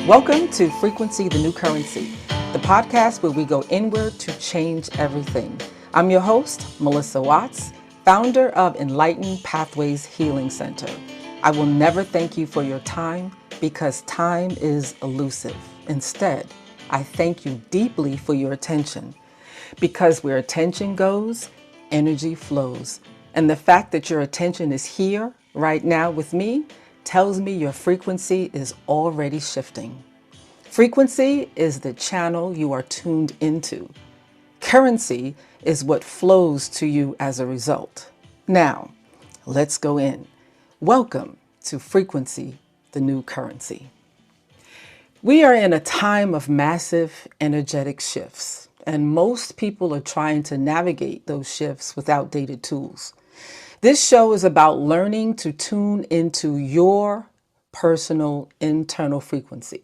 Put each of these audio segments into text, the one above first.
Welcome to Frequency, the New Currency, the podcast where we go inward to change everything. I'm your host, Melissa Watts, founder of Enlightened Pathways Healing Center. I will never thank you for your time because time is elusive. Instead, I thank you deeply for your attention because where attention goes, energy flows. And the fact that your attention is here right now with me tells me your frequency is already shifting. Frequency is the channel you are tuned into. Currency is what flows to you as a result. Now, let's go in. Welcome to Frequency, the New Currency. We are in a time of massive energetic shifts, and most people are trying to navigate those shifts with outdated tools. This show is about learning to tune into your personal internal frequency.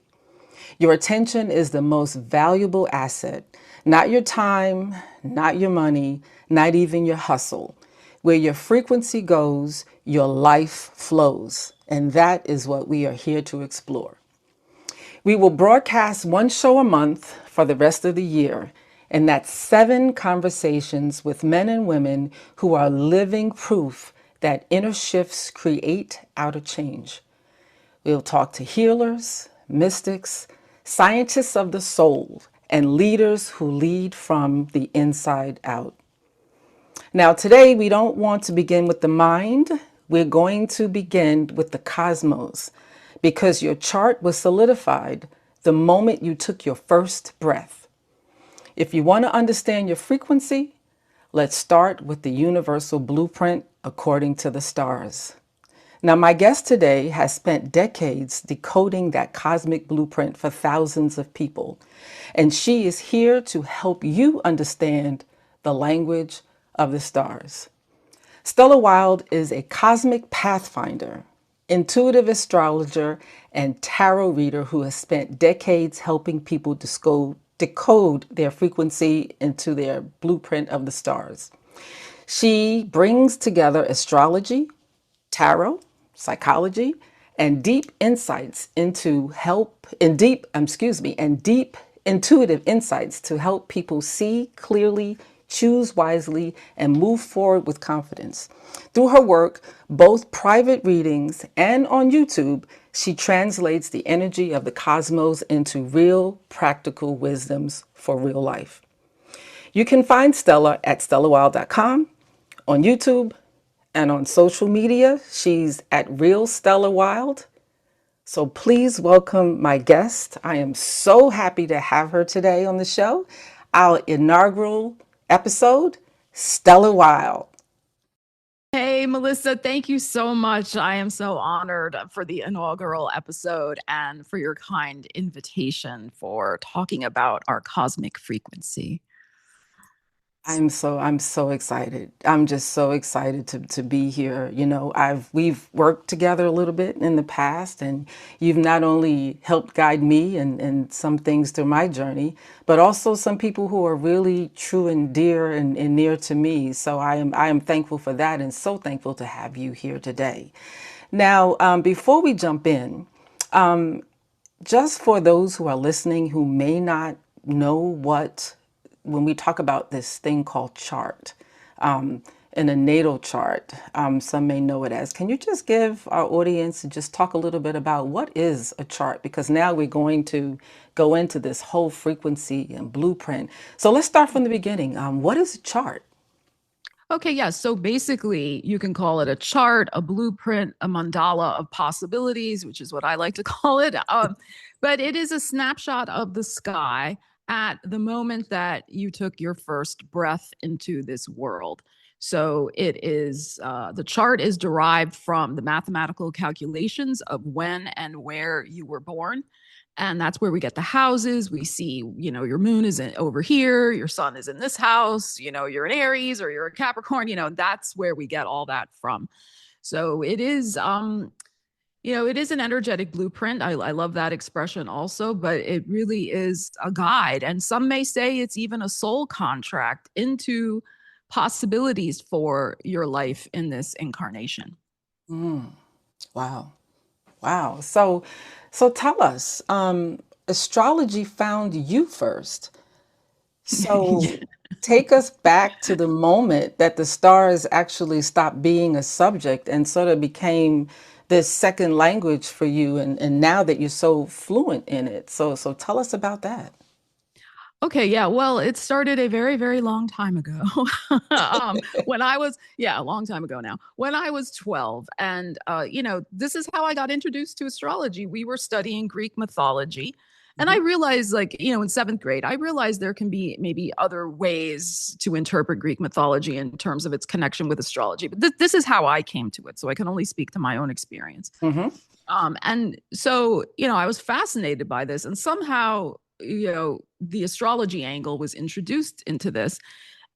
Your attention is the most valuable asset, not your time, not your money, not even your hustle. Where your frequency goes, your life flows. And that is what we are here to explore. We will broadcast one show a month for the rest of the year, and that's 7 conversations with men and women who are living proof that inner shifts create outer change. We'll talk to healers, mystics, scientists of the soul, and leaders who lead from the inside out. Now, today we don't want to begin with the mind. We're going to begin with the cosmos because your chart was solidified the moment you took your first breath. If you want to understand your frequency, let's start with the universal blueprint according to the stars. Now, my guest today has spent decades decoding that cosmic blueprint for thousands of people, and she is here to help you understand the language of the stars. Stella Wilde is a cosmic pathfinder, intuitive astrologer, and tarot reader who has spent decades helping people decode their frequency into their blueprint of the stars. She brings together astrology, tarot, psychology, and deep intuitive insights to help people see clearly, choose wisely, and move forward with confidence. Through her work, both private readings and on YouTube, she translates the energy of the cosmos into real, practical wisdoms for real life. You can find Stella at stellawilde.com, on YouTube, and on social media. She's at Real Stella Wilde. So please welcome my guest. I am so happy to have her today on the show. Our inaugural episode, Stella Wilde. Hey, Melissa, thank you so much. I am so honored for the inaugural episode and for your kind invitation for talking about our cosmic frequency. I'm so excited. I'm just so excited to be here. You know, we've worked together a little bit in the past, and you've not only helped guide me and some things through my journey, but also some people who are really true and dear and near to me. So I am thankful for that, and so thankful to have you here today. Now, before we jump in, just for those who are listening who may not know when we talk about this thing called chart, in a natal chart, some may know it as. Can you just give our audience and just talk a little bit about what is a chart? Because now we're going to go into this whole frequency and blueprint. So let's start from the beginning. What is a chart? Okay, yeah. So basically, you can call it a chart, a blueprint, a mandala of possibilities, which is what I like to call it. But it is a snapshot of the sky at the moment that you took your first breath into this world. So it is the chart is derived from the mathematical calculations of when and where you were born. And that's where we get the houses. We see, your moon is over here, your sun is in this house, you're an Aries or you're a Capricorn, that's where we get all that from. So it is, it is an energetic blueprint. I love that expression also, but it really is a guide. And some may say it's even a soul contract into possibilities for your life in this incarnation. Wow. Wow. So tell us, astrology found you first. Yeah. So take us back to the moment that the stars actually stopped being a subject and sort of became this second language for you, and now that you're so fluent in it. So tell us about that. Okay, yeah. Well, it started a very, very long time ago. When I was, yeah, a long time ago now. When I was 12, and this is how I got introduced to astrology. We were studying Greek mythology, and I Mhm. realized, like, in seventh grade, I realized there can be maybe other ways to interpret Greek mythology in terms of its connection with astrology. But this is how I came to it, so I can only speak to my own experience. Mhm. And so, I was fascinated by this, and somehow, the astrology angle was introduced into this.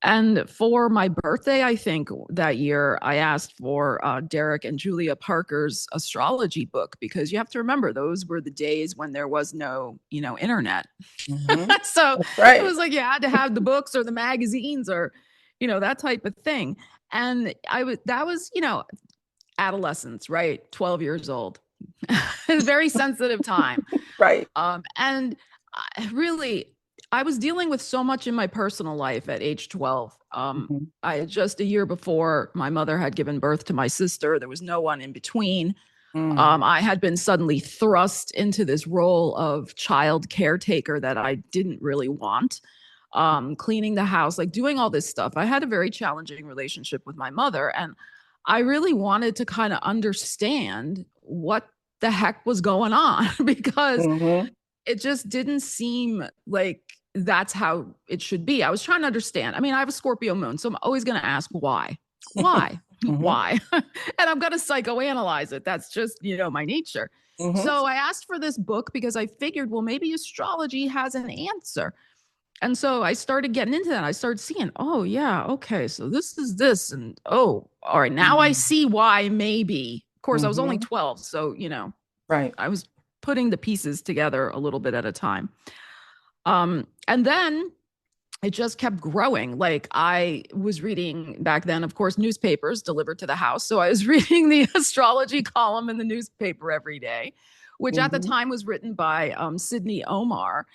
And for my birthday, I think that year, I asked for Derek and Julia Parker's astrology book, because you have to remember those were the days when there was no, internet. Mhm. So That's it right. was like you had to have the books or the magazines or, that type of thing. And that was, adolescence, right? 12 years old. A very sensitive time. Right. And really, I was dealing with so much in my personal life at age 12. Mhm. I just a year before my mother had given birth to my sister. There was no one in between. Mm. I had been suddenly thrust into this role of child caretaker that I didn't really want. Cleaning the house, like doing all this stuff. I had a very challenging relationship with my mother, and I really wanted to kind of understand what the heck was going on because Mhm. it just didn't seem like that's how it should be. I was trying to understand. I mean, I have a Scorpio moon, so I'm always going to ask why. Why? Mhm. Why? And I'm going to psychoanalyze it. That's just, my nature. Mhm. So I asked for this book because I figured, well, maybe astrology has an answer. And so I started getting into that. I started seeing, oh, yeah, okay, so this is this. And oh, all right, now I Mhm. see why maybe. Of course, I was only Mhm. 12. So, Right. I was putting the pieces together a little bit at a time. And then it just kept growing. Like I was reading back then, of course, newspapers delivered to the house. So I was reading the astrology column in the newspaper every day, which at the Mhm. time was written by Sydney Omar.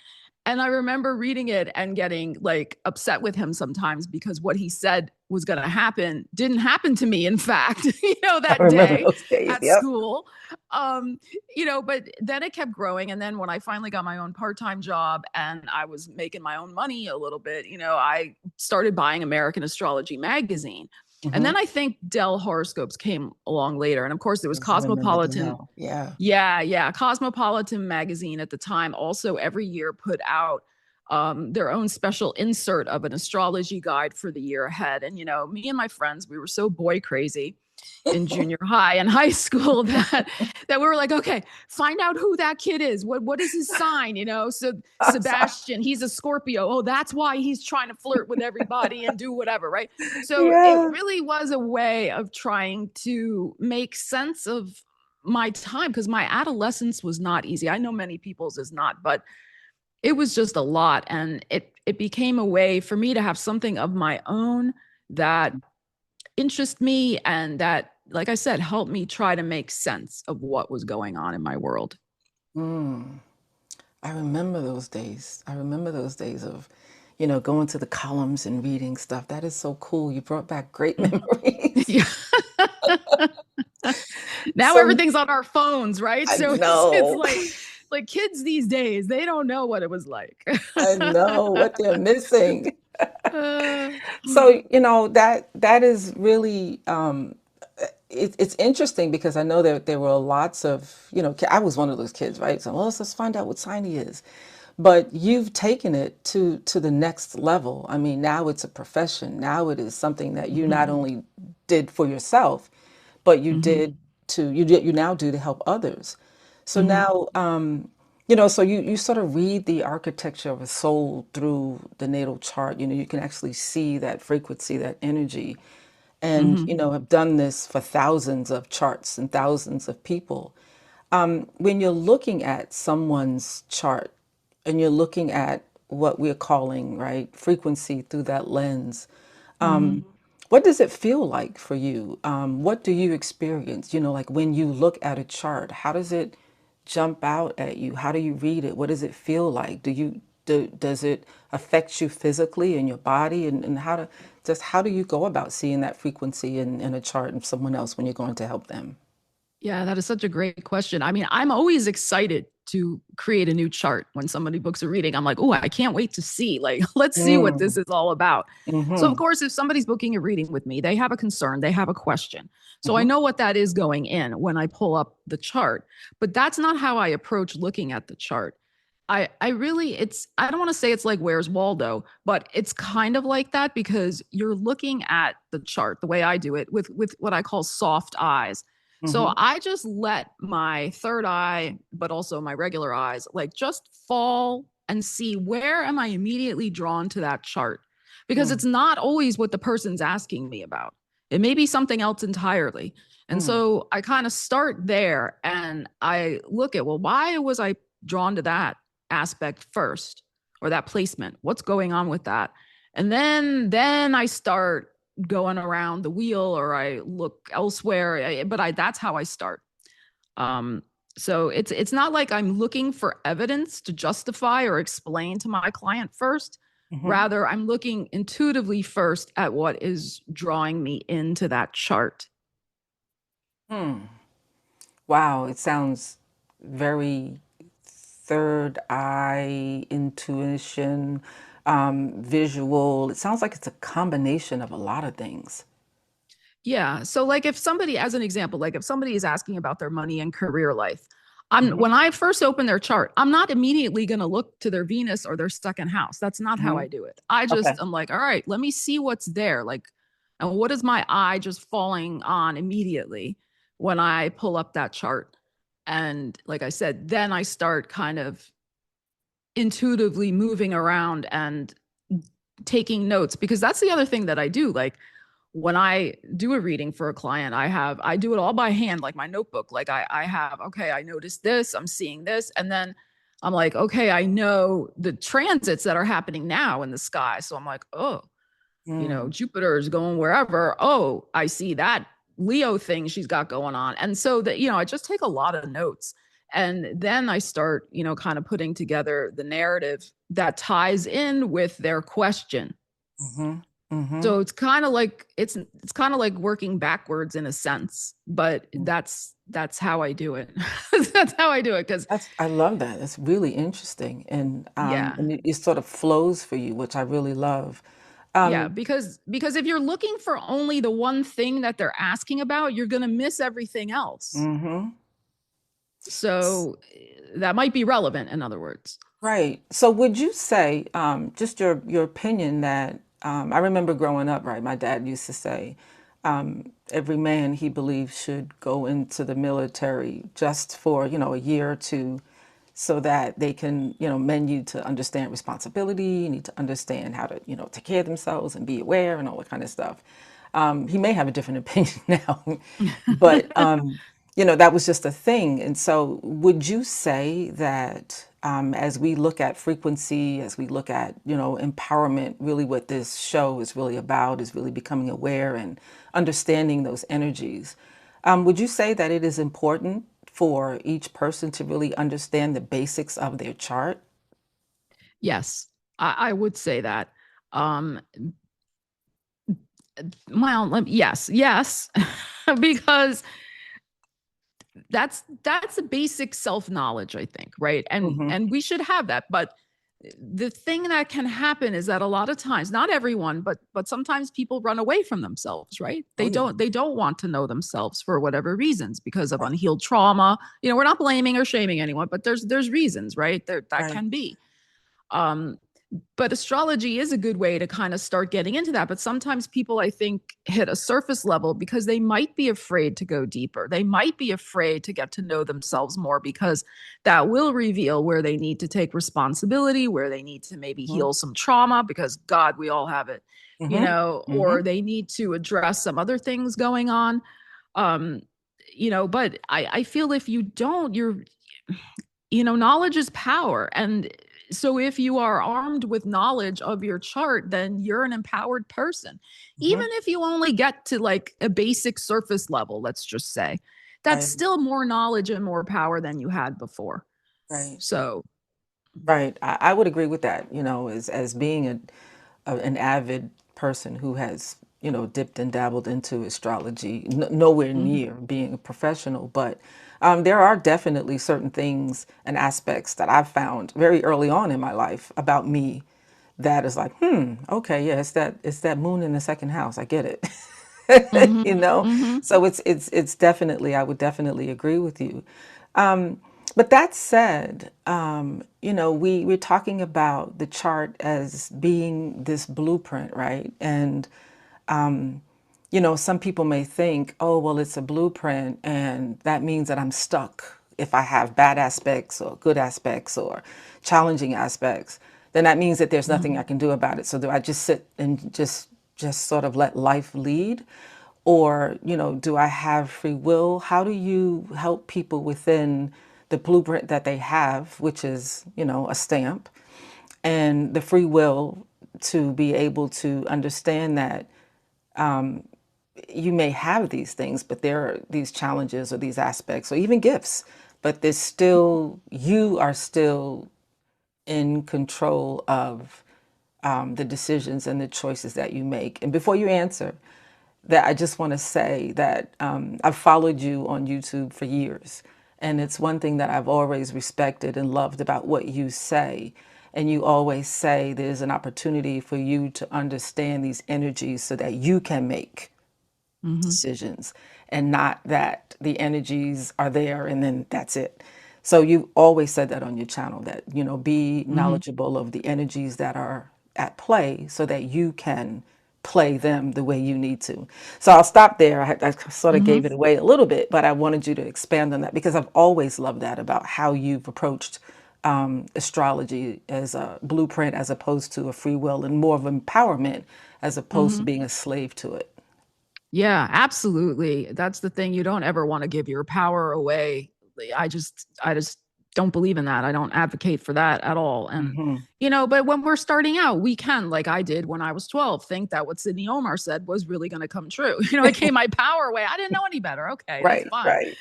And I remember reading it and getting like upset with him sometimes because what he said was going to happen didn't happen to me, in fact, I that remember day those days. at Yep. school. But then it kept growing. And then when I finally got my own part-time job and I was making my own money a little bit, I started buying American Astrology magazine. And Mhm. then I think Dell horoscopes came along later. And of course, there was Yes, I remember Cosmopolitan. now. Yeah. Yeah, yeah. Cosmopolitan magazine at the time also every year put out their own special insert of an astrology guide for the year ahead. And, me and my friends, we were so boy crazy in junior high and high school that we were like, okay, find out who that kid is. What is his sign? So Sebastian, he's a Scorpio. Oh, that's why he's trying to flirt with everybody and do whatever, right? So it Yeah. really was a way of trying to make sense of my time because my adolescence was not easy. I know many people's is not, but it was just a lot. And it became a way for me to have something of my own that interest me and that, like I said, helped me try to make sense of what was going on in my world. Mm. I remember those days. I remember those days of, going to the columns and reading stuff. That is so cool. You brought back great memories. Yeah. Now So everything's on our phones, right? I So it's know, like kids these days, they don't know what it was like. I know what they're missing. uh, So, that is really it's interesting because I know that there were lots of, I was one of those kids, right? So, well, let's find out what sign he is. But you've taken it to the next level. I mean, now it's a profession. Now it is something that you not mhm, only did for yourself, but mhm, you now do to help others. So mhm, now, so you sort of read the architecture of a soul through the natal chart. You can actually see that frequency, that energy, and mhm, have done this for thousands of charts and thousands of people. When you're looking at someone's chart and you're looking at what we're calling, right, frequency through that lens, mhm. What does it feel like for you? What do you experience? Like when you look at a chart, how does it jump out at you? How do you read it? What does it feel like? Does it affect you physically in your body? And how do you go about seeing that frequency in a chart of someone else when you're going to help them? Yeah, that is such a great question. I mean, I'm always excited to create a new chart when somebody books a reading. I'm like, oh, I can't wait to see. Like, let's see what this Mm. is all about. So, of Mm-hmm. course, if somebody's booking a reading with me, they have a concern, they have a question. So I Mm-hmm. know what that is going in when I pull up the chart. But that's not how I approach looking at the chart. I really, I don't want to say it's like Where's Waldo, but it's kind of like that because you're looking at the chart the way I do it with what I call soft eyes. So Mm-hmm. I just let my third eye, but also my regular eyes, like just fall and see where am I immediately drawn to that chart? Because Mm. it's not always what the person's asking me about. It may be something else entirely. And Mm. so I kind of start there and I look at, well, why was I drawn to that aspect first or that placement? What's going on with that? And then I start going around the wheel or I look elsewhere, but I that's how I start. Um, so it's not like I'm looking for evidence to justify or explain to my client first. Mm-hmm. Rather, I'm looking intuitively first at what is drawing me into that chart. Hmm. Wow, it sounds very third eye intuition, visual. It sounds like it's a combination of a lot of things. Yeah. So like if somebody, as an example, like if somebody is asking about their money and career life, I'm Hmm. when I first open their chart, I'm not immediately going to look to their Venus or their second house. That's not how Hmm. I do it. I Okay. just I'm like, all right, let me see what's there. Like, and what is my eye just falling on immediately when I pull up that chart? And like I said, then I start kind of intuitively moving around and taking notes because that's the other thing that I do. Like when I do a reading for a client, I do it all by hand, like my notebook. Like I have, okay, I noticed this, I'm seeing this, and then I'm like, okay, I know the transits that are happening now in the sky. So I'm like, oh, Mm. Jupiter is going wherever. Oh, I see that Leo thing she's got going on. And so that, I just take a lot of notes. And then I start, kind of putting together the narrative that ties in with their question. Hmm. Hmm. So it's kind of like working backwards in a sense, but that's how I do it. That's how I do it because I love that. That's really interesting, and yeah. it sort of flows for you, which I really love. Yeah, Um, because if you're looking for only the one thing that they're asking about, you're going to miss everything else. mhm. So that might be relevant in other words. Right. So would you say, just your opinion that I remember growing up, right? My dad used to say, every man he believes should go into the military just for, a year or two so that they can, men you to understand responsibility, you need to understand how to, take care of themselves and be aware and all that kind of stuff. He may have a different opinion now, but that was just a thing. And so, would you say that as we look at frequency, as we look at empowerment, really what this show is really about is really becoming aware and understanding those energies. Would you say that it is important for each person to really understand the basics of their chart? Yes, I would say that. Um, well, yes, because that's a basic self-knowledge, I think, right? Mm-hmm. And we should have that. But the thing that can happen is that a lot of times, not everyone, but sometimes people run away from themselves, right? Oh yeah. They don't want to know themselves for whatever reasons because of Right. unhealed trauma. We're not blaming or shaming anyone, but there's reasons, right? There that Right. can be. Um, but astrology is a good way to kind of start getting into that. But sometimes people, I think, hit a surface level because they might be afraid to go deeper. They might be afraid to get to know themselves more because that will reveal where they need to take responsibility, where they need to maybe Mm-hmm. heal some trauma because God, we all have it, Mm-hmm. or Mm-hmm. they need to address some other things going on. Um, but I feel if you don't, knowledge is power. And So if you are armed with knowledge of your chart, then you're an empowered person. Even Mhm. if you only get to like a basic surface level, let's just say, that's Right, still more knowledge and more power than you had before. right, So, right. I would agree with that, as being an avid person who has, dipped and dabbled into astrology, nowhere mhm, near being a professional, but there are definitely certain things and aspects that I've found very early on in my life about me that is like, okay, yeah, it's that moon in the second house. I get it. mhm, you know mhm, so it's definitely, I would definitely agree with you. But that said, we're talking about the chart as being this blueprint, right? And some people may think, oh, well, it's a blueprint, and that means that I'm stuck. If I have bad aspects or good aspects or challenging aspects, then that means that there's nothing I mhm, can do about it. So do I just sit and just sort of let life lead? Or, do I have free will? How do you help people within the blueprint that they have, which is, a stamp, and the free will to be able to understand that you may have these things, but there are these challenges or these aspects or even gifts, but there's still, you are still in control of the decisions and the choices that you make. And before you answer, that I just want to say that I've followed you on YouTube for years. And it's one thing that I've always respected and loved about what you say. And you always say there's an opportunity for you to understand these energies so that you can make mhm, decisions and not that the energies are there and then that's it. So you always said that on your channel that, be mhm, knowledgeable of the energies that are at play so that you can play them the way you need to. So I'll stop there. I sort of mhm. gave it away a little bit, but I wanted you to expand on that because I've always loved that about how you've approached astrology as a blueprint as opposed to a free will and more of empowerment as opposed to Mhm. being a slave to it. Yeah, absolutely. That's the thing. You don't ever want to give your power away. I just don't believe in that. I don't advocate for that at all. And, Hmm. but when we're starting out, we can, like I did when I was 12, think that what Sydney Omar said was really going to come true. It gave my power away. I didn't know any better. Okay, that's Right, fine. right.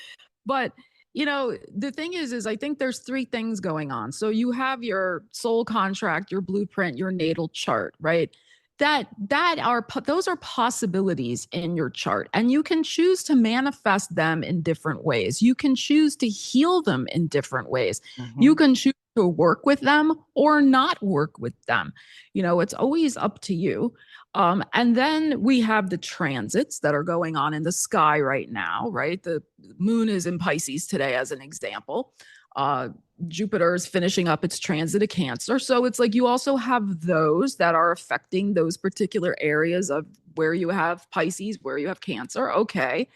But, the thing is I think there's three things going on. So you have your soul contract, your blueprint, your natal chart, right? Those are possibilities in your chart, and you can choose to manifest them in different ways. You can choose to heal them in different ways. You Hmm. can choose to work with them or not work with them. It's always up to you. And then we have the transits that are going on in the sky right now, right? The moon is in Pisces today, as an example. Uh, Jupiter is finishing up its transit of Cancer. So it's like you also have those that are affecting those particular areas of where you have Pisces, where you have Cancer. Okay.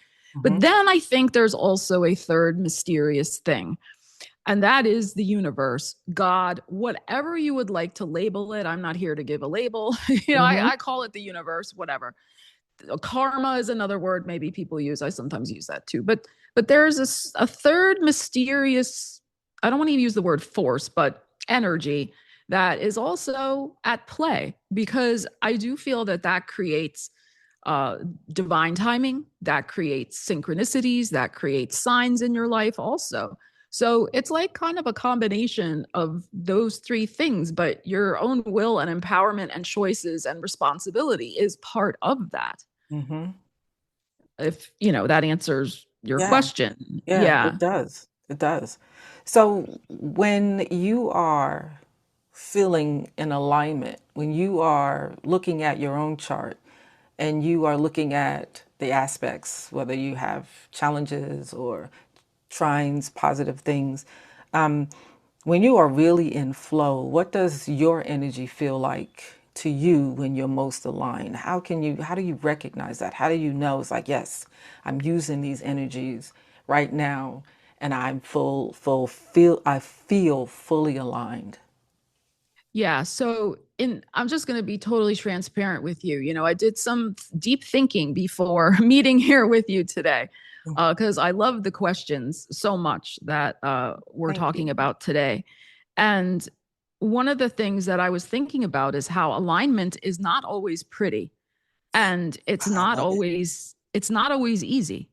But Hmm. then I think there's also a third mysterious thing, and that is the universe, God, whatever you would like to label it. I'm not here to give a label. Hmm. I call it the universe, whatever. Karma is another word maybe people use. I sometimes use that too. But there's a third mysterious, I don't want to use the word force, but energy that is also at play, because I do feel that creates uh, divine timing, that creates synchronicities, that creates signs in your life also. So it's like kind of a combination of those three things, but your own will and empowerment and choices and responsibility is part of that. Hmm. If, that answers your Yeah, question. yeah, Yeah. it does. It does. So when you are feeling in alignment, when you are looking at your own chart and you are looking at the aspects, whether you have challenges or trines, positive things, when you are really in flow, what does your energy feel like to you when you're most aligned? How do you recognize that? How do you know it's like, yes, I'm using these energies right now and I feel fully aligned. Yeah. So I'm just going to be totally transparent with you. I did some deep thinking before meeting here with you today, because I love the questions so much that we're Thank talking you. about today. And one of the things that I was thinking about is how alignment is not always pretty, and I love it. it's not always easy,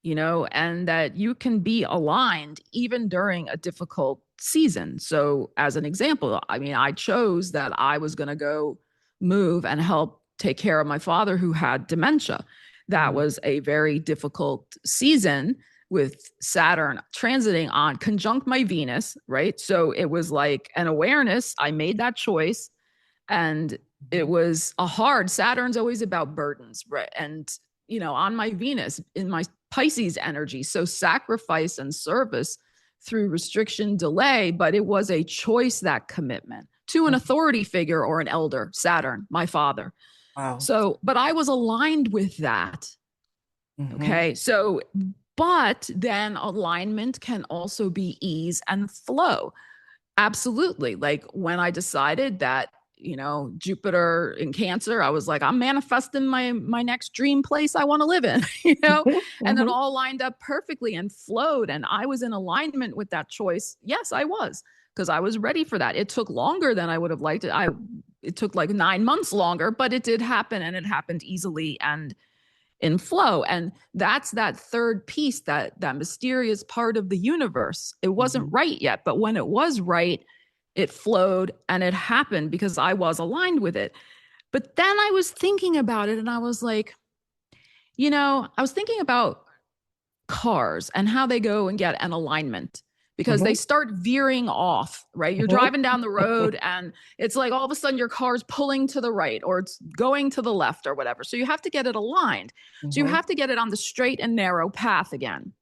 and that you can be aligned even during a difficult season. So, as an example, I mean, I chose that I was going to go move and help take care of my father who had dementia. That Mm. was a very difficult season with Saturn transiting on conjunct my Venus, right? So it was like an awareness. I made that choice, and it Mhm. was a hard. Saturn's always about burdens, right? And on my Venus, in my Pisces energy, so sacrifice and service through restriction, delay, but it was a choice, that commitment to an Mhm. authority figure or an elder, Saturn, my father. Wow. So, but I was aligned with that. Hmm. Okay. So, but then alignment can also be ease and flow. Absolutely. Like when I decided that, Jupiter in Cancer, I was like, I'm manifesting my next dream place I want to live in, and it Hmm. all lined up perfectly and flowed. And I was in alignment with that choice. Yes, I was, because I was ready for that. It took longer than I would have liked it. It took like 9 months longer, but it did happen, and it happened easily and in flow. And that's that third piece, that mysterious part of the universe. It wasn't Hmm. right yet, but when it was right, it flowed and it happened because I was aligned with it. But then I was thinking about it, and I was like, I was thinking about cars and how they go and get an alignment, because they Hmm. start veering off, right? You're Hmm. driving down the road, and it's like all of a sudden your car's pulling to the right or it's going to the left or whatever. So you have to get it aligned. So you Hmm. have to get it on the straight and narrow path again.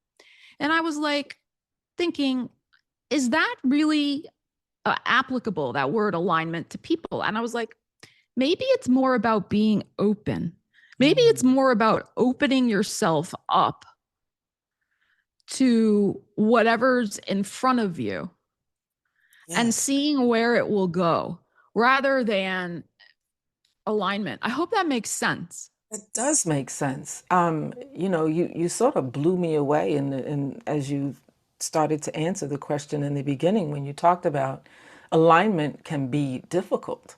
And I was like thinking, is that really applicable, that word alignment, to people? And I was like, maybe it's more about being open. Maybe it's more about opening yourself up to whatever's in front of you and Yes, seeing where it will go rather than alignment. I hope that makes sense. it does make sense. You sort of blew me away in as you started to answer the question in the beginning when you talked about alignment can be difficult,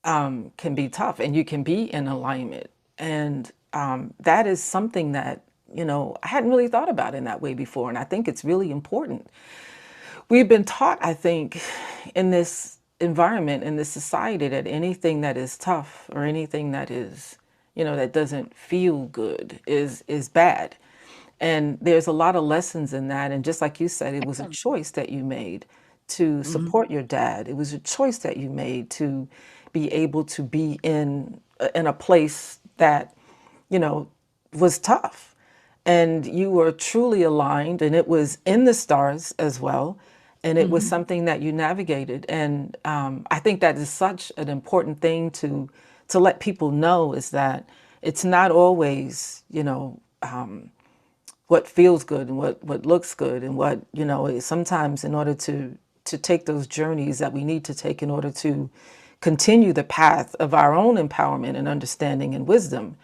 can be tough, and you can be in alignment. And that is something that, I hadn't really thought about in that way before. And I think it's really important. We've been taught, I think, in this environment, in this society, that anything that is tough or anything that is, that doesn't feel good is bad. And there's a lot of lessons in that. And just like you said, it was a choice that you made to Mm-hmm. support your dad. It was a choice that you made to be able to be in a place that, you know, was tough. And you were truly aligned, and it was in the stars as well. And it was Mm-hmm. something that you navigated. And I think that is such an important thing to let people know, is that it's not always, what feels good and what looks good and what, sometimes in order to take those journeys that we need to take in order to continue the path of our own empowerment and understanding and wisdom,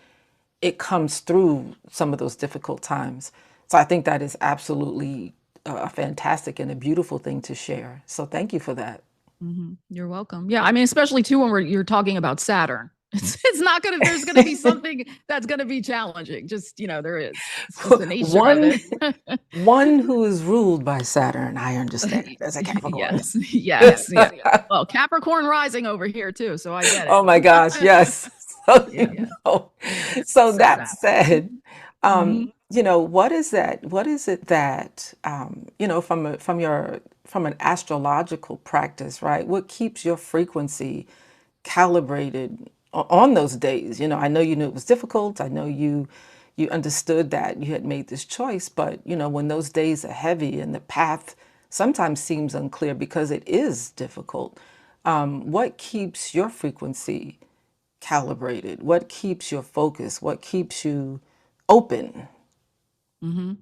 it comes through some of those difficult times. So I think that is absolutely a fantastic and a beautiful thing to share. So thank you for that. Mm-hmm. You're welcome. Yeah, I mean, especially too when you're talking about Saturn. It's not gonna. There's gonna be something that's gonna be challenging. Just there is. It's just the nature of one it. one who is ruled by Saturn, I understand, as a Capricorn. Yes, yes, yeah. Well, Capricorn rising over here too, so I get Oh my gosh, it. yes. So, Yeah. so So that that. said, Hmm. what is that? What is it that, from an astrological practice, right? What keeps your frequency calibrated on those days? I know you knew it was difficult. I know you understood that you had made this choice, but when those days are heavy and the path sometimes seems unclear because it is difficult, what keeps your frequency calibrated? What keeps your focus? What keeps you open? Hmm.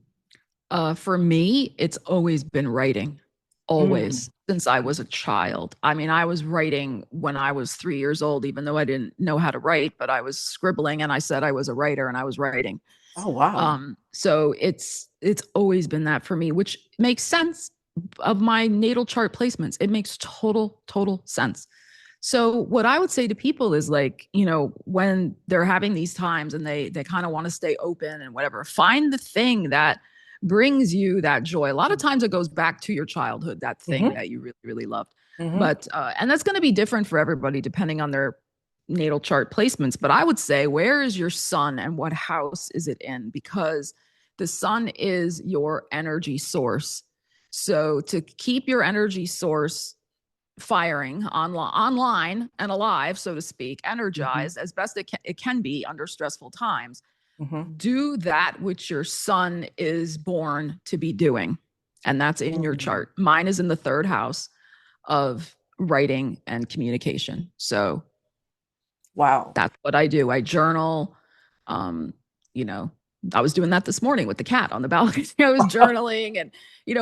For me, it's always been writing, Mm. always since I was a child. I mean, I was writing when I was 3 years old, even though I didn't know how to write, but I was scribbling and I said I was a writer and I was writing. Oh, wow. So it's always been that for me, which makes sense. of my natal chart placements. It makes total sense. So what I would say to people is like, when they're having these times and they kind of want to stay open and whatever, find the thing that brings you that joy. A lot of times it goes back to your childhood, that thing Mm-hmm. that you really, really loved. Mm-hmm. But and that's going to be different for everybody depending on their natal chart placements. But I would say, where is your sun and what house is it in? Because the sun is your energy source. So to keep your energy source firing online and alive, so to speak, Mm-hmm. energized as best it can be under stressful times, Mm-hmm. do that which your sun is born to be doing. And that's in your Mm. chart. Mine is in the third house of writing and communication. So Wow. that's what I do. I journal. Um, you know, I was doing that this morning with the cat on the balcony. I was journaling and,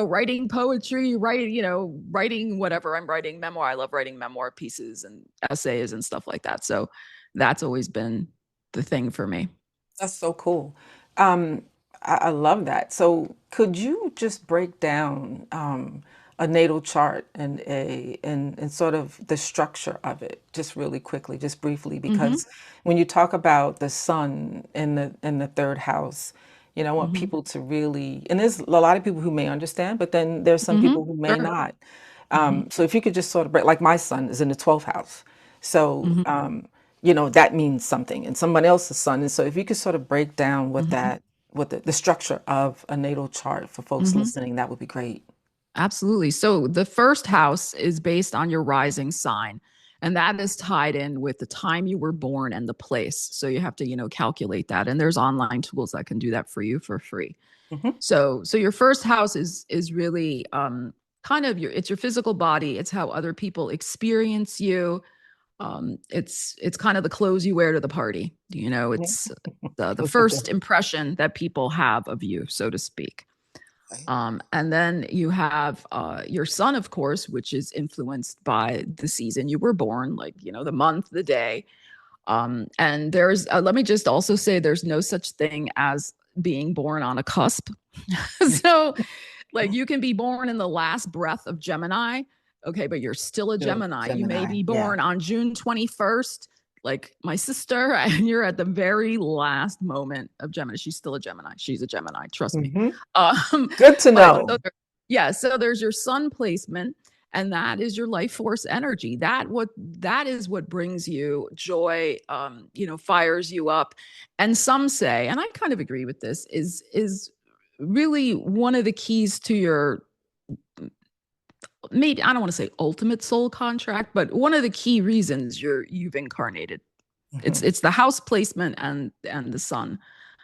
writing poetry, writing whatever I'm writing, memoir. I love writing memoir pieces and essays and stuff like that. So that's always been the thing for me. That's so cool. Um, I love that. So, could you just break down a natal chart and sort of the structure of it, just really quickly, just briefly? Mm-hmm. Because when you talk about the sun in the third house, I want Mm-hmm. people to really, and there's a lot of people who may understand, but then there's some Mm-hmm. people who may Sure. not. Mm-hmm. So if you could just sort of break, like my son is in the 12th house. So, Mm-hmm. that means something, and someone else's son. And so if you could sort of break down Mm-hmm. what the structure of a natal chart for folks Mm-hmm. listening, that would be great. Absolutely. So the first house is based on your rising sign, and that is tied in with the time you were born and the place. So you have to, calculate that. And there's online tools that can do that for you for free. Hmm. So your first house is really kind of it's your physical body. It's how other people experience you. It's kind of the clothes you wear to the party. Yeah. It's the What's the first difference? impression that people have of you, so to speak. Right. And then you have your sun, of course, which is influenced by the season you were born, like, the month, the day. And let me just also say, there's no such thing as being born on a cusp. So, like, you can be born in the last breath of Gemini, okay, but you're still a Still Gemini. You may Gemini. be Yeah. born on June 21st, like my sister, and you're at the very last moment of Gemini. She's still a Gemini. She's a Gemini, trust me. Hmm. Um, Good to but know. yeah, so there's your sun placement, and that is your life force energy. That is what brings you joy, fires you up. And some say, and I kind of agree with this, is really one of the keys to your, maybe I don't want to say ultimate soul contract, but one of the key reasons you've incarnated. It's Hmm. it's the house placement and the sun.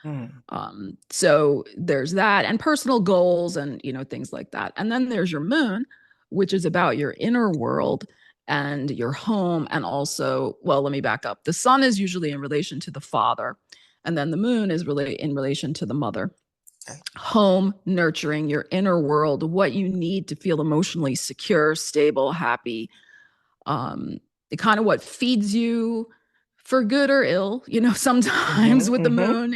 Mm. So there's that, and personal goals, and things like that. And then there's your moon, which is about your inner world and your home. And also, well, let me back up. The sun is usually in relation to the father, and then the moon is really in relation to the mother. Okay. Home, nurturing your inner world, what you need to feel emotionally secure, stable, happy. um Kind of what feeds you, for good or ill, Hmm. sometimes with the Hmm. moon,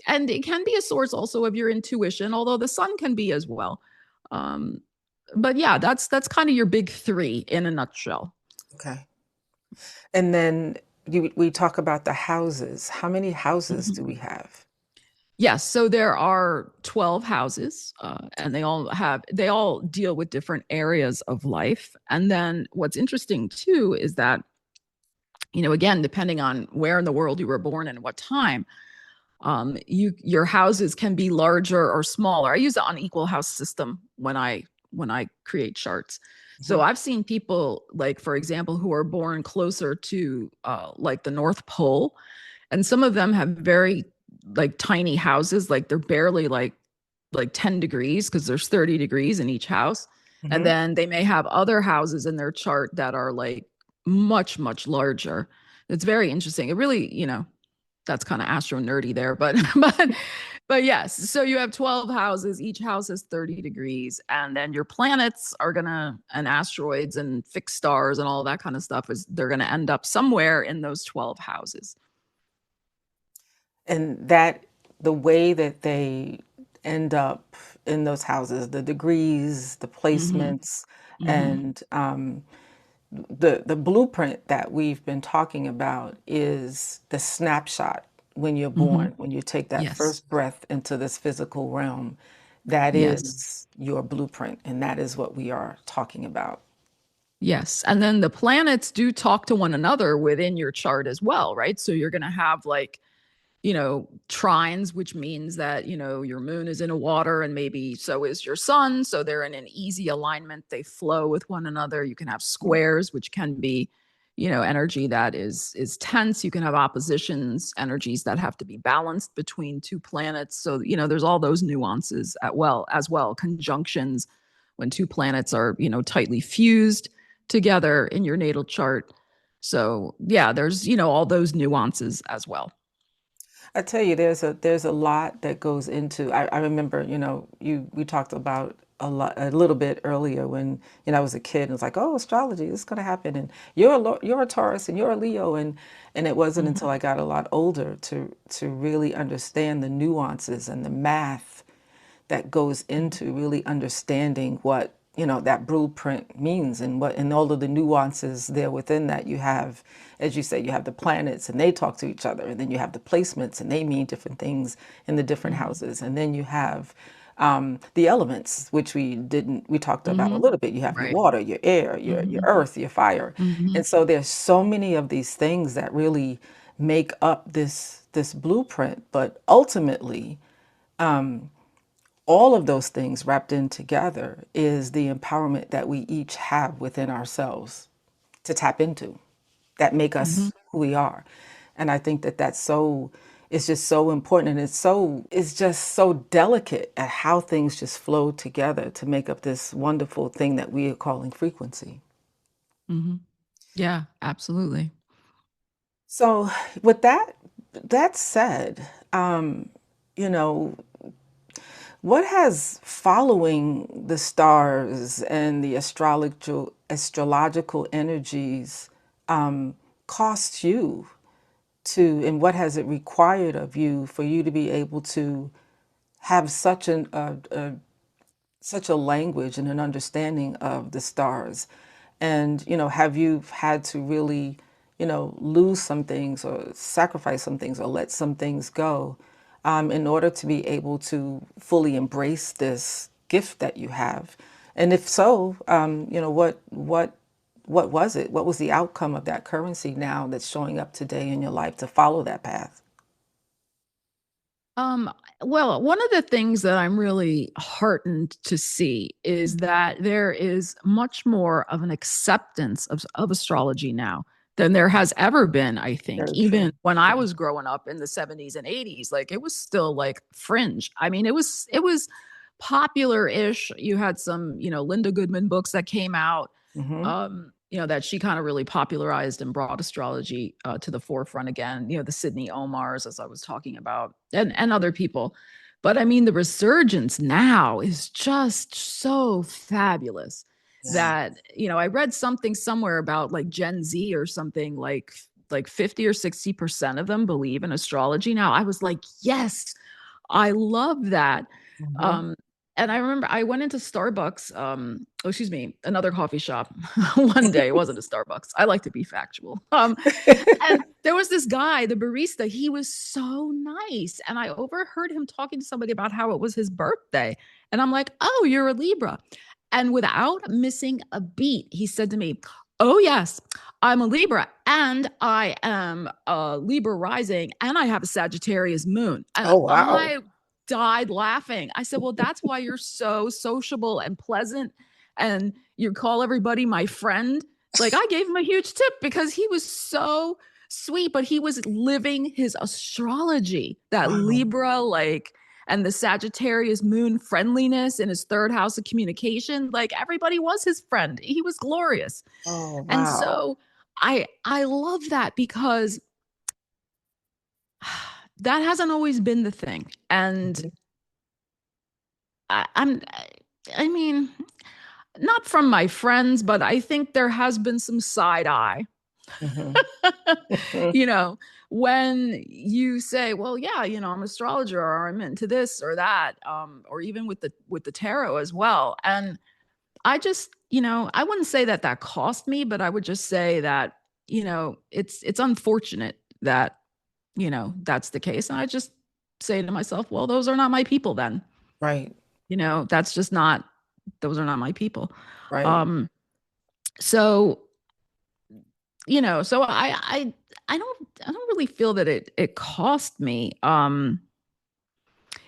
and it can be a source also of your intuition, although the sun can be as well. um but yeah, that's kind of your big three in a nutshell. Okay. And then we talk about the houses. How many houses Mhm. do we have? Yes, so there are 12 houses, and they all deal with different areas of life. And then what's interesting too is that, again, depending on where in the world you were born and what time, your houses can be larger or smaller. I use the unequal house system when I create charts. So Hmm. I've seen people, like, for example, who are born closer to like the North Pole, and some of them have very, like, tiny houses, like they're barely like 10 degrees, because there's 30 degrees in each house. And Hmm. then they may have other houses in their chart that are like much larger. It's very interesting. It really, that's kind of astro nerdy there, but but yes. So you have 12 houses. Each house is 30 degrees, and then your planets are gonna, and asteroids and fixed stars and all that kind of stuff, is they're gonna end up somewhere in those 12 houses. And that the way that they end up in those houses, the degrees, the Mm-hmm. placements, Mm-hmm. and the blueprint that we've been talking about is the snapshot when you're Mm-hmm. born, when you take that Yes. first breath into this physical realm. That Yes. is your blueprint, and that is what we are talking about. Yes. And then the planets do talk to one another within your chart as well, right? So you're going to have like, trines, which means that, your moon is in a water and maybe so is your sun. So they're in an easy alignment. They flow with one another. You can have squares, which can be, energy that is tense. You can have oppositions, energies that have to be balanced between two planets. So, there's all those nuances as well, conjunctions when two planets are, tightly fused together in your natal chart. So, yeah, there's, all those nuances as well. I tell you, there's a lot that goes into. I remember, we talked about a little bit earlier when I was a kid, and it was like, oh, astrology, this is going to happen, and you're a Taurus and you're a Leo, and it wasn't Mhm. until I got a lot older to really understand the nuances and the math that goes into really understanding what that blueprint means, and all of the nuances there within that. You have, as you say, you have the planets and they talk to each other, and then you have the placements and they mean different things in the different Mhm. houses, and then you have the elements, which we talked about a Mhm. little bit. You have your Right. water, your air, your Mhm. earth, your fire. And Mhm. so there's so many of these things that really make up this blueprint, but ultimately all of those things wrapped in together is the empowerment that we each have within ourselves to tap into, that make Mhm. us who we are. And I think that that's so, it's just so important, and it's just so delicate at how things just flow together to make up this wonderful thing that we are calling frequency. Mhm. Yeah, absolutely. So with that said, you know, what has following the stars and the astrological energies cost you and what has it required of you for you to be able to have such a language and an understanding of the stars? And, have you had to really, lose some things or sacrifice some things or let some things go in order to be able to fully embrace this gift that you have? And if so, what was it? What was the outcome of that currency now that's showing up today in your life to follow that path? Um, well, one of the things that I'm really heartened to see is that there is much more of an acceptance of astrology now than there has ever been, I think. Very Even true. when I was growing up in the 70s and 80s, like it was still like fringe. I mean, it was popular-ish. You had some, Linda Goodman books that came out, Hmm. that she kind of really popularized and brought astrology to the forefront again, the Sydney Omars, as I was talking about, and other people. But I mean, the resurgence now is just so fabulous Yeah. that, I read something somewhere about like Gen Z or something like 50 or 60% of them believe in astrology now. I was like, yes, I love that. Hmm. Um, and I remember I went into Starbucks, oh, excuse me, another coffee shop one day. It wasn't a Starbucks. I like to be factual. And there was this guy, the barista, he was so nice. And I overheard him talking to somebody about how it was his birthday. And I'm like, oh, you're a Libra. And without missing a beat, he said to me, oh, yes, I'm a Libra and I am a Libra rising and I have a Sagittarius moon. And Oh, wow. I died laughing. I said, well, that's why you're so sociable and pleasant and you call everybody my friend. Like I gave him a huge tip because he was so sweet, but he was living his astrology, that Wow. Libra, like, and the Sagittarius moon friendliness in his third house of communication. Like everybody was his friend. He was glorious. Oh, And wow. so I love that because that hasn't always been the thing. And Mhm. I'm I mean, not from my friends, but I think there has been some side eye Mhm. Mhm. you know when you say, well, yeah, I'm an astrologer, or I'm into this or that, or even with the tarot as well. And I just, I wouldn't say that that cost me, but I would just say that, it's unfortunate that, that's the case. And I just say to myself, well, those are not my people then. Right. That's just not, those are not my people. Right. Um, so, so I don't really feel that it cost me.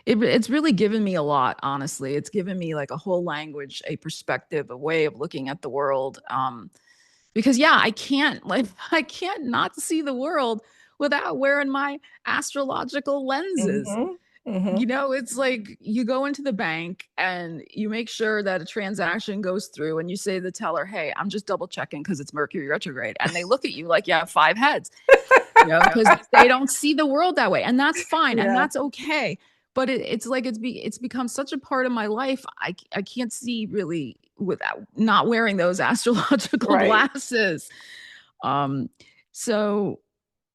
It's really given me a lot, honestly. It's given me like a whole language, a perspective, a way of looking at the world. Because yeah, I can't not see the world without wearing my astrological lenses. Mm-hmm. Mm-hmm. It's like you go into the bank and you make sure that a transaction goes through and you say to the teller, hey, I'm just double checking because it's Mercury retrograde. And they look at you like you have 5 heads, because they don't see the world that way. And that's fine. And Yeah. that's okay. But it's like it's become such a part of my life. I can't see really without not wearing those astrological Right. glasses. Um, so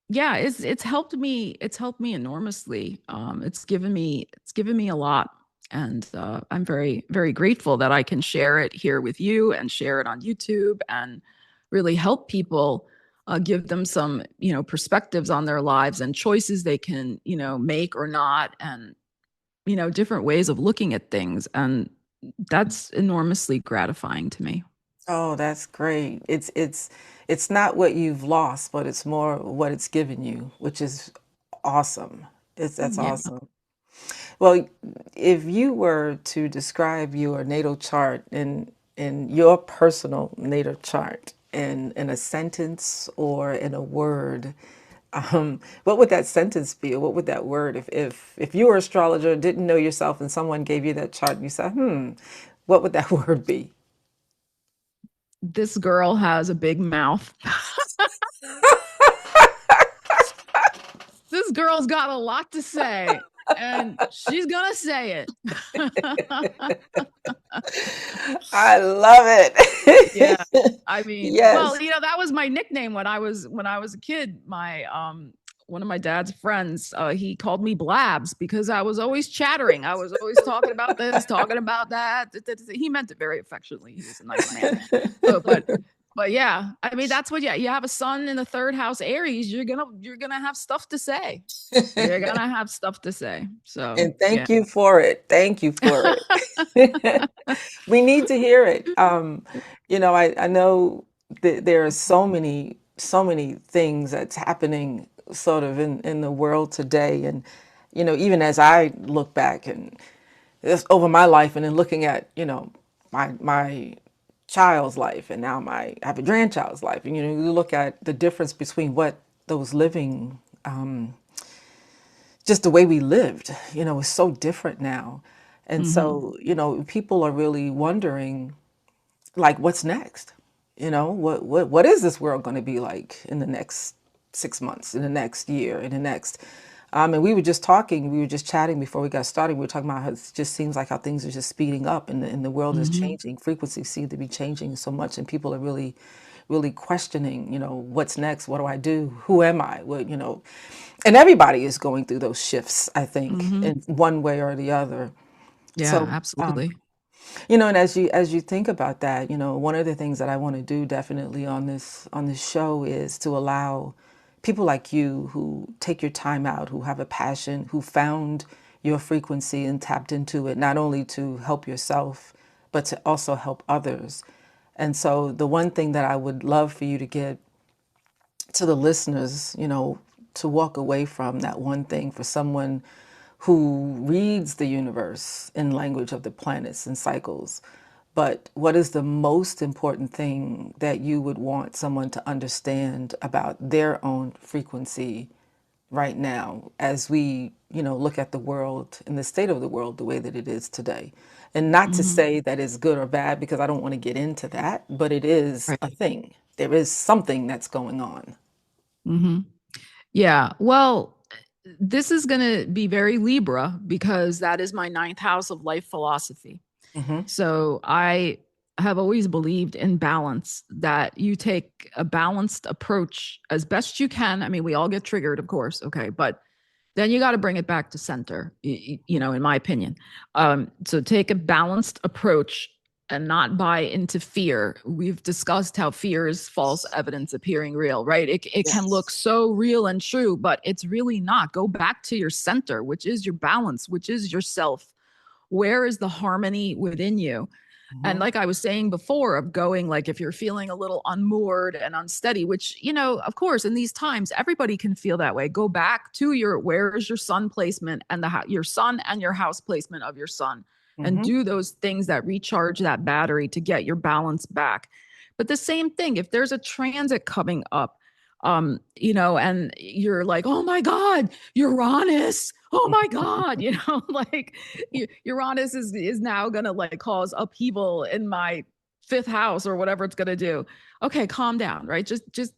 yeah, it's helped me. It's helped me enormously. It's given me a lot, and I'm very very grateful that I can share it here with you and share it on YouTube and really help people, give them some perspectives on their lives and choices they can make or not, and different ways of looking at things, and that's enormously gratifying to me. Oh, that's great. It's not what you've lost, but it's more what it's given you, which is awesome. That's Yeah. awesome. Well, if you were to describe your natal chart in your personal natal chart in a sentence or in a word, what would that sentence be? Or what would that word, if you were an astrologer, didn't know yourself, and someone gave you that chart and you said, what would that word be? This girl has a big mouth. This girl's got a lot to say, and she's gonna say it. I love Yeah. it. I mean, well, Yes. that was my nickname when I was a kid. My one of my dad's friends, he called me Blabs because I was always chattering. I was always talking about this, talking about that. He meant it very affectionately. He was a nice man. But yeah, I mean that's what, yeah, you have a sun in the third house Aries, you're gonna have stuff to say. You're gonna have stuff to say. So And yeah. thank you for it. Thank you for it. We need to hear it. I know that there are so many things that's happening sort of in the world today. And, even as I look back and this over my life and then looking at, my child's life and now I have a grandchild's life. And, you look at the difference between what those living, just the way we lived, is so different now. And Hmm. so, people are really wondering, like, what's next? What is this world going to be like in the next 6 months, in the next year, in the next? And we were just chatting before we got started. We were talking about how it just seems like how things are just speeding up and the world is Hmm. changing. Frequencies seem to be changing so much, and people are really, really questioning, what's next? What do I do? Who am I? And everybody is going through those shifts, I think, Hmm. in one way or the other. Yeah, So, absolutely. and as you think about that, one of the things that I want to do definitely on this show is to allow people like you who take your time out, who have a passion, who found your frequency and tapped into it, not only to help yourself, but to also help others. And so the one thing that I would love for you to get to the listeners, to walk away from that one thing for someone who reads the universe in language of the planets and cycles. But what is the most important thing that you would want someone to understand about their own frequency right now as we, look at the world and the state of the world the way that it is today? And not to Hmm. say that it's good or bad because I don't want to get into that, but it is Right. a thing. There is something that's going on. Hmm. Yeah. Well, this is going to be very Libra because that is my ninth house of life philosophy. Hmm. So I have always believed in balance, that you take a balanced approach as best you can. I mean, we all get triggered, of course. Okay. But then you got to bring it back to center, in my opinion. So take a balanced approach and not buy into fear. We've discussed how fear is false evidence appearing real, right? It can look Yes. so real and true, but it's really not. Go back to your center, which is your balance, which is yourself. Where is the harmony within you? And Hmm. like I was saying before, of going, like, if you're feeling a little unmoored and unsteady, which, of course, in these times, everybody can feel that way. Go back to where is your sun placement and your sun and your house placement of your sun, and Hmm. do those things that recharge that battery to get your balance back. But the same thing, if there's a transit coming up, and you're like, oh my God, Uranus, oh my God, like Uranus is now gonna like cause upheaval in my fifth house or whatever it's gonna do. Okay, calm down, right? Just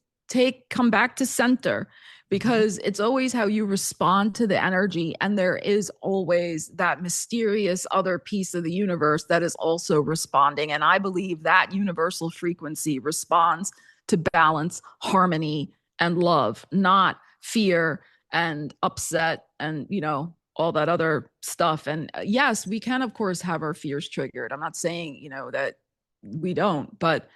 come back to center, Hmm. because it's always how you respond to the energy, and there is always that mysterious other piece of the universe that is also responding. And I believe that universal frequency responds to balance, harmony, and love, not fear and upset and, all that other stuff. And yes, we can, of course, have our fears triggered. I'm not saying, that we don't, but,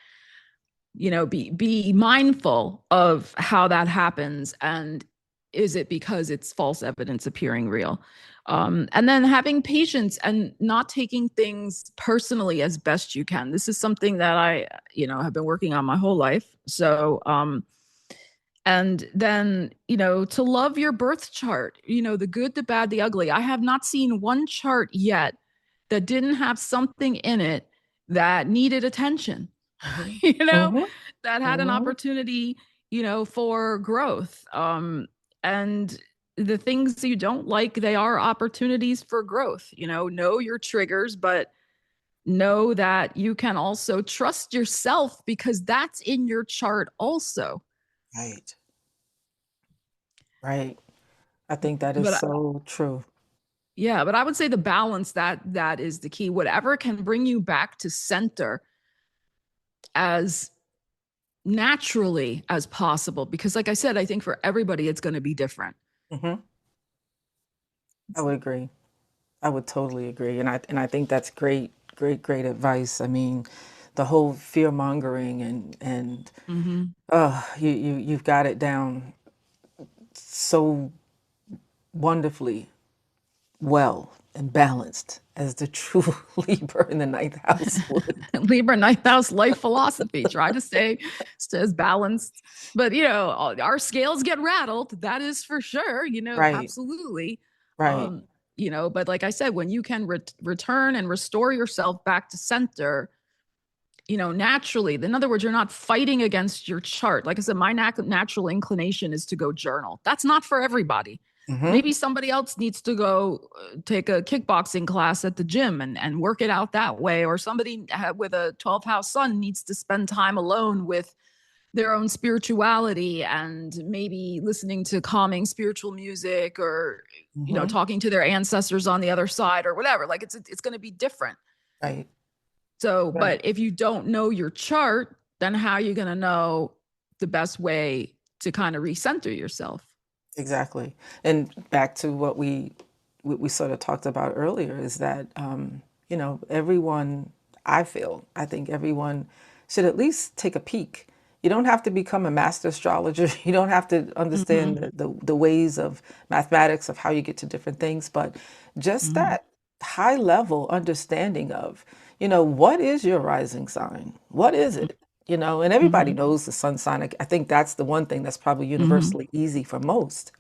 be mindful of how that happens. And is it because it's false evidence appearing real? And then having patience and not taking things personally as best you can. This is something that I, have been working on my whole life. So, and then, to love your birth chart, the good, the bad, the ugly. I have not seen one chart yet that didn't have something in it that needed attention, Hmm. you know, Hmm. that had an Hmm. opportunity, for growth. And the things you don't like, they are opportunities for growth. Know your triggers, but know that you can also trust yourself, because that's in your chart also. Right. Right. I think that is But so true. yeah, but I would say the balance, that is the key. Whatever can bring you back to center as naturally as possible, because like I said, I think for everybody it's going to be different. Hmm. I would agree. I would totally agree. And I think that's great, great, great advice. I mean, the whole fear mongering and Mm-hmm. you've got it down so wonderfully well and balanced as the true Libra in the ninth house would. Libra ninth house life philosophy. Try to stay as balanced, but our scales get rattled. That is for sure. Right, Absolutely. right. Um, but like I said, when you can return and restore yourself back to center, naturally. In other words, you're not fighting against your chart. Like I said, my natural inclination is to go journal. That's not for everybody. Hmm. Maybe somebody else needs to go take a kickboxing class at the gym and work it out that way. Or somebody with a 12th house sun needs to spend time alone with their own spirituality, and maybe listening to calming spiritual music, or, Hmm. talking to their ancestors on the other side, or whatever. Like it's going to be different. Right, So, right. but if you don't know your chart, then how are you going to know the best way to kind of recenter yourself? Exactly. And back to what we sort of talked about earlier is that everyone, I think everyone should at least take a peek. You don't have to become a master astrologer. You don't have to Mm-hmm. understand the ways of mathematics of how you get to different things, but just Mm-hmm. that high level understanding of, what is your rising sign? What is it? And everybody Mm-hmm. knows the sun sign. I think that's the one thing that's probably Mm-hmm. universally easy for most.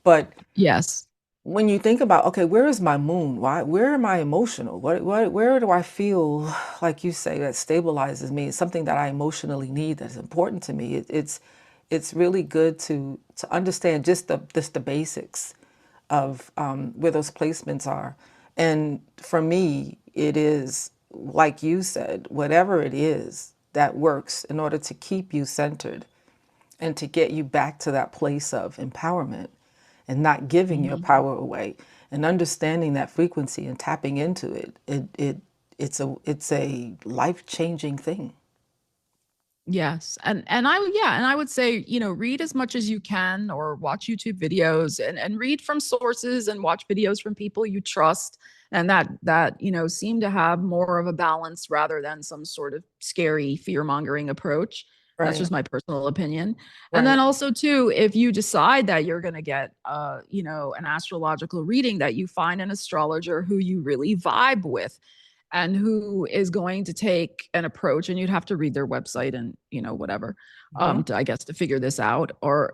But Yes. when you think about, okay, where is my moon? Where am I emotional? Where do I feel, like you say, that stabilizes me? It's something that I emotionally need, that's important to me. It's really good to understand just the basics of where those placements are. And for me, it is, like you said, whatever it is that works in order to keep you centered and to get you back to that place of empowerment and not giving your Mm-hmm. power away and understanding that frequency and tapping into it. it's a life-changing thing. Yes. And I would say, read as much as you can or watch YouTube videos and read from sources and watch videos from people you trust and that seem to have more of a balance rather than some sort of scary fear-mongering approach. That's Right, just my personal opinion. And then right. also too, if you decide that you're going to get an astrological reading, that you find an astrologer who you really vibe with and who is going to take an approach, and you'd have to read their website and whatever, Mhm. to, I guess, to figure this out, or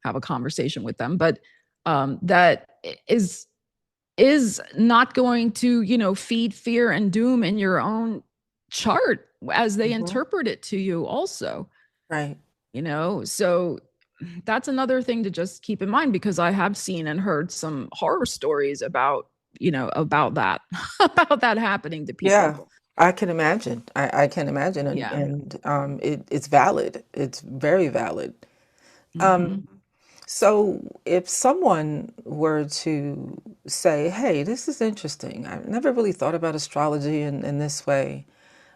have a conversation with them, but that is not going to feed fear and doom in your own chart as they Mhm. interpret it to you also. Right. So that's another thing to just keep in mind, because I have seen and heard some horror stories about that about that happening to Yeah, people. I can imagine. I can imagine, and Yeah. it's valid. It's very valid. Hmm. So if someone were to say, "Hey, this is interesting. I've never really thought about astrology in this way,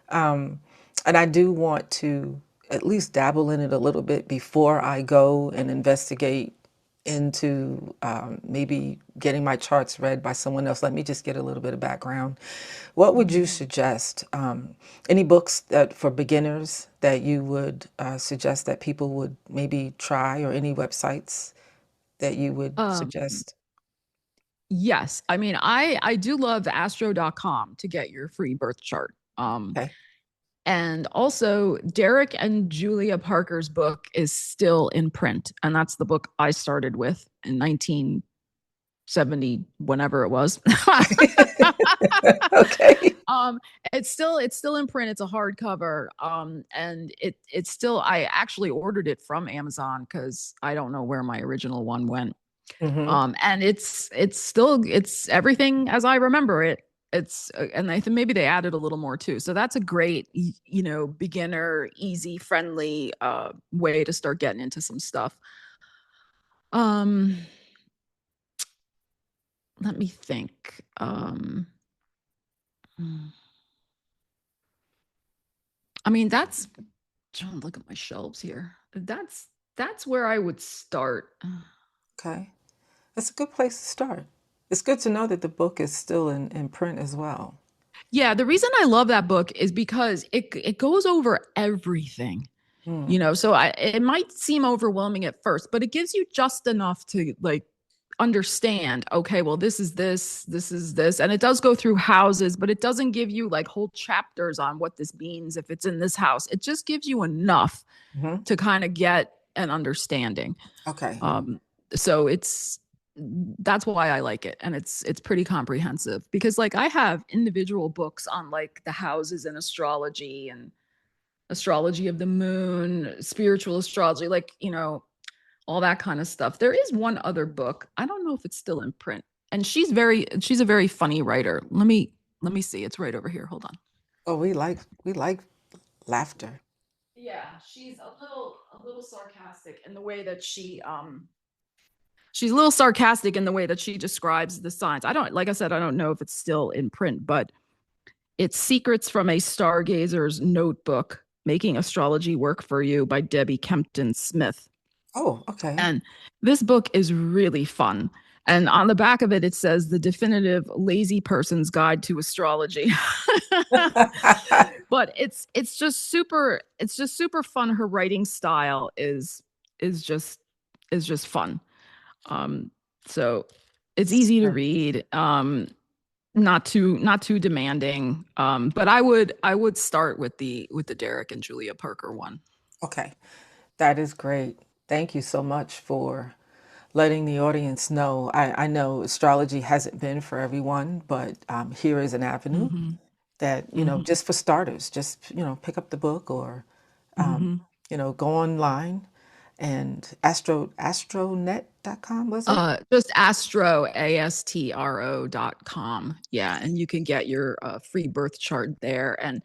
and I do want to at least dabble in it a little bit before I go and investigate into maybe getting my charts read by someone else. Let me just get a little bit of background." What would you Hmm. suggest? Any books that for beginners that you would suggest that people would maybe try, or any websites that you would um suggest? yes, I mean, I do love astro.com to get your free birth chart. Okay. And also, Derek and Julia Parker's book is still in print, and that's the book I started with in 1970, whenever it was. Okay. um it's still in print. It's a hardcover, and it's still, I actually ordered it from Amazon because I don't know where my original one went. Hmm. And it's everything as I remember it. And I think maybe they added a little more too, so that's a great beginner, easy, friendly way to start getting into some stuff. um Let me think. I mean, that's trying to look at my shelves here. That's where I would start. Okay. That's a good place to start. It's good to know that the book is still in print as well. Yeah, the reason I love that book is because it goes over everything. Mm. So it might seem overwhelming at first, but it gives you just enough to like understand, okay, well, this is this, and it does go through houses, but it doesn't give you like whole chapters on what this means if it's in this house. It just gives you enough Hmm. to kind of get an understanding. Okay. um so that's why I like it, and it's pretty comprehensive, because like I have individual books on like the houses in astrology and astrology of the moon, spiritual astrology, like, all that kind of stuff. There is one other book. I don't know if it's still in print. And she's a very funny writer. Let me see. It's right over here. Hold on. Oh, we like laughter. Yeah, she's a little sarcastic in the way that she's a little sarcastic in the way that she describes the signs. I don't, like I said, I don't know if it's still in print, but it's Secrets from a Stargazer's Notebook: Making Astrology Work for You by Debbie Kempton Smith. Oh, okay. And this book is really fun. And on the back of it, it says the definitive lazy person's guide to astrology. But it's just super fun. Her writing style is just fun. Um, so it's That's easy to great. read. Not too demanding. But I would start with the Derek and Julia Parker one. Okay. That is great. Thank you so much for letting the audience know. I know astrology hasn't been for everyone, but here is an avenue Hmm. that, Hmm. just for starters, just, pick up the book, or, um, Hmm. go online and astronet.com, was it? Just astro.com. Yeah. And you can get your free birth chart there. And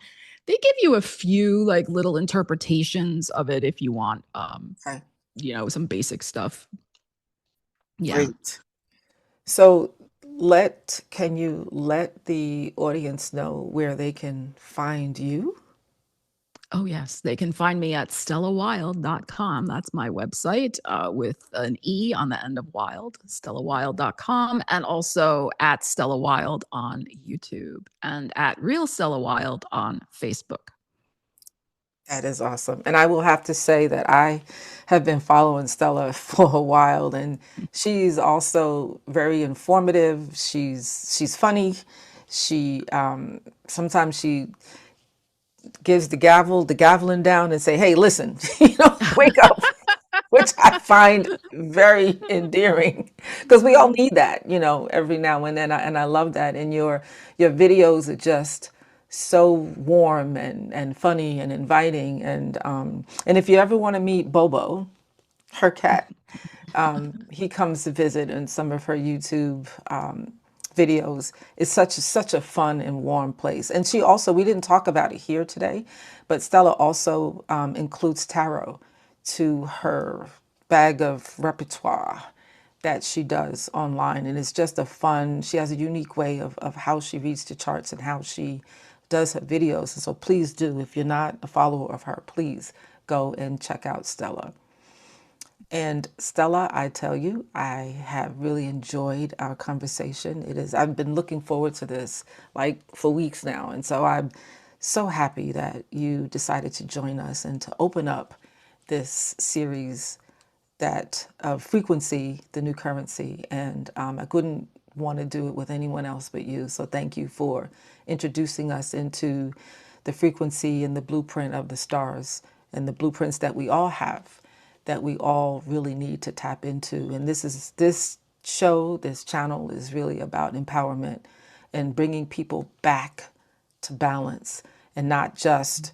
they give you a few like little interpretations of it if you want, Okay, some basic stuff. Yeah. great. So Can you let the audience know where they can find you? Oh, yes. They can find me at stellawilde.com. That's my website with an E on the end of wild, stellawilde.com, and also at Stella Wilde on YouTube and at Real Stella Wilde on Facebook. That is awesome. And I will have to say that I have been following Stella for a while, and she's also very informative. She's funny. She sometimes she gives the gaveling down and say, "Hey, listen, wake up," which I find very endearing because we all need that, every now and then. And I love that. And your videos are just so warm and funny and inviting. And if you ever want to meet Bobo, her cat, he comes to visit in some of her YouTube videos. It's such a fun and warm place. And she also, we didn't talk about it here today, but Stella also includes tarot to her bag of repertoire that she does online. And it's just she has a unique way of how she reads the charts and how she does her videos. And so please do, if you're not a follower of her, please go and check out Stella. And Stella, I tell you, I have really enjoyed our conversation. I've been looking forward to this like for weeks now. And so I'm so happy that you decided to join us and to open up this series that of frequency, the new currency. And I couldn't want to do it with anyone else but you. So thank you for introducing us into the frequency and the blueprint of the stars and the blueprints that we all have, that we all really need to tap into. And this channel is really about empowerment and bringing people back to balance and not just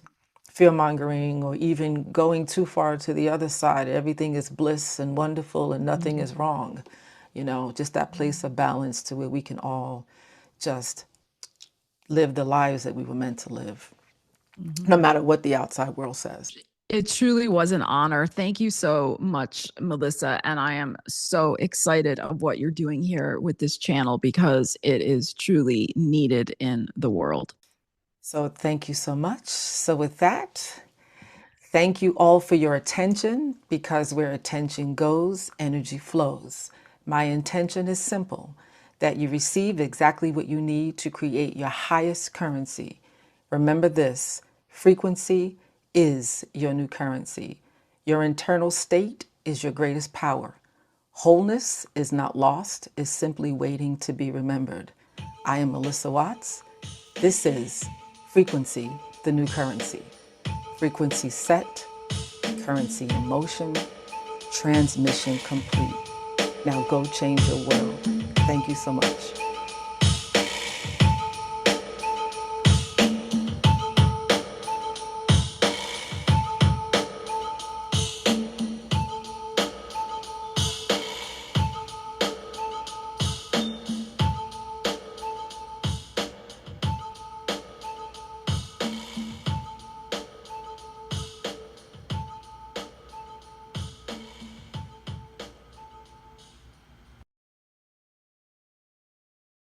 fear mongering or even going too far to the other side. Everything is bliss and wonderful and nothing is wrong. Just that place of balance to where we can all just live the lives that we were meant to live, no matter what the outside world says. It truly was an honor. Thank you so much, Melissa. And I am so excited of what you're doing here with this channel because it is truly needed in the world. So thank you so much. So with that, thank you all for your attention, because where attention goes, energy flows. My intention is simple, that you receive exactly what you need to create your highest currency. Remember this, frequency is your new currency. Your internal state is your greatest power. Wholeness is not lost, it's simply waiting to be remembered. I am Melissa Watts. This is Frequency, the new currency. Frequency set, currency in motion, transmission complete. Now go change your world. Thank you so much.